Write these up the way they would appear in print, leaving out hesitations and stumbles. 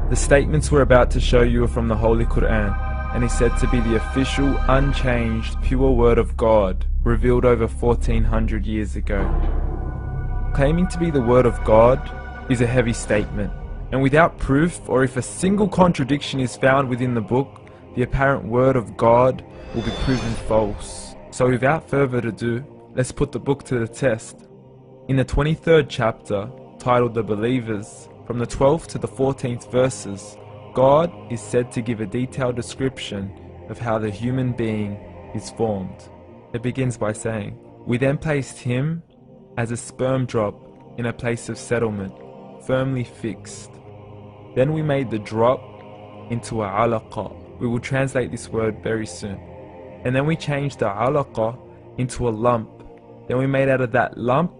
The statements we're about to show you are from the Holy Quran, and is said to be the official, unchanged, pure word of God, revealed over 1400 years ago. Claiming to be the word of God is a heavy statement, and without proof, or if a single contradiction is found within the book, the apparent word of God will be proven false. So without further ado, let's put the book to the test. In the 23rd chapter, titled The Believers, from the 12th to the 14th verses, God is said to give a detailed description of how the human being is formed. It begins by saying, "We then placed him as a sperm drop in a place of settlement, firmly fixed. Then we made the drop into a alaqa." We will translate this word very soon. "And then we changed the alaqa into a lump. Then we made out of that lump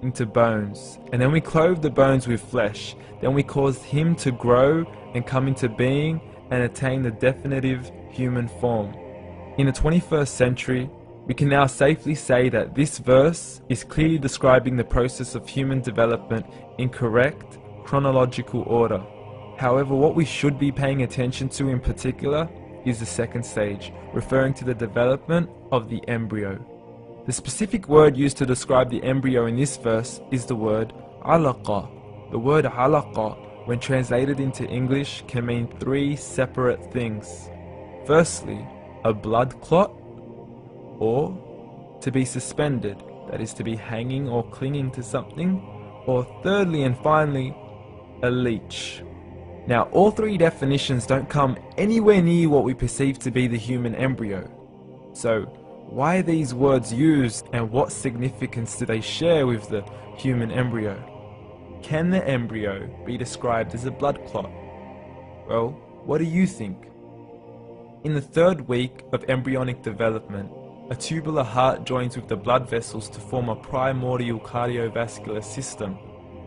into bones. And then we clothed the bones with flesh. Then we caused him to grow and come into being and attain the definitive human form." In the 21st century, we can now safely say that this verse is clearly describing the process of human development in correct chronological order. However, what we should be paying attention to in particular is the second stage, referring to the development of the embryo. The specific word used to describe the embryo in this verse is the word alaqa. The word alaqa, when translated into English, can mean three separate things. Firstly, a blood clot, or to be suspended, that is to be hanging or clinging to something, or thirdly and finally, a leech. Now, all three definitions don't come anywhere near what we perceive to be the human embryo. So, why are these words used, and what significance do they share with the human embryo? Can the embryo be described as a blood clot? Well, what do you think? In the 3rd week of embryonic development, a tubular heart joins with the blood vessels to form a primordial cardiovascular system,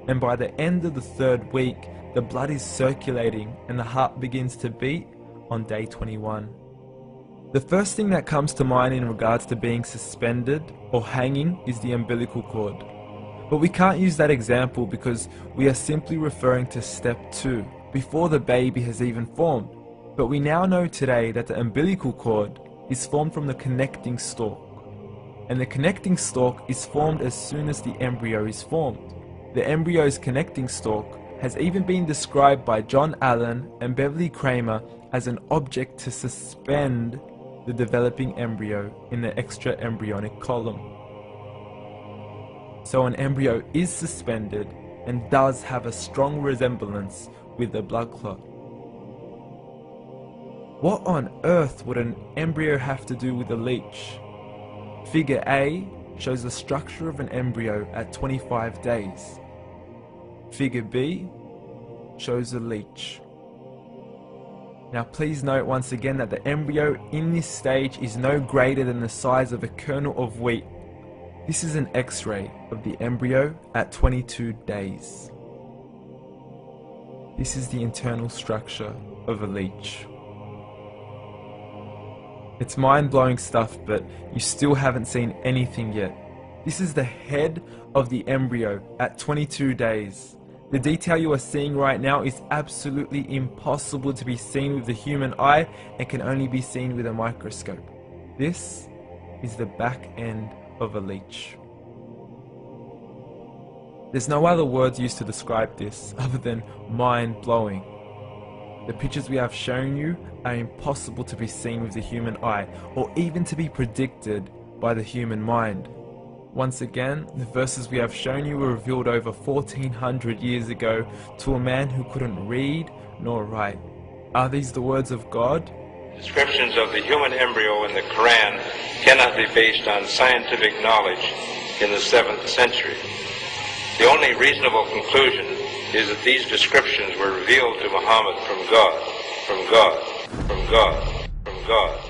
and by the end of the 3rd week, the blood is circulating and the heart begins to beat on day 21. The first thing that comes to mind in regards to being suspended or hanging is the umbilical cord. But we can't use that example because we are simply referring to step 2, before the baby has even formed. But we now know today that the umbilical cord is formed from the connecting stalk. And the connecting stalk is formed as soon as the embryo is formed. The embryo's connecting stalk has even been described by John Allen and Beverly Kramer as an object to suspend the developing embryo in the extra-embryonic column. So an embryo is suspended and does have a strong resemblance with the blood clot. What on earth would an embryo have to do with a leech? Figure A shows the structure of an embryo at 25 days. Figure B shows a leech. Now please note once again that the embryo in this stage is no greater than the size of a kernel of wheat. This is an X-ray of the embryo at 22 days. This is the internal structure of a leech. It's mind-blowing stuff, but you still haven't seen anything yet. This is the head of the embryo at 22 days. The detail you are seeing right now is absolutely impossible to be seen with the human eye and can only be seen with a microscope. This is the back end of a leech. There's no other words used to describe this other than mind-blowing. The pictures we have shown you are impossible to be seen with the human eye, or even to be predicted by the human mind. Once again, the verses we have shown you were revealed over 1400 years ago to a man who couldn't read nor write. Are these the words of God? Descriptions of the human embryo in the Quran cannot be based on scientific knowledge in the 7th century. The only reasonable conclusion is that these descriptions were revealed to Muhammad from God, from God, from God, from God.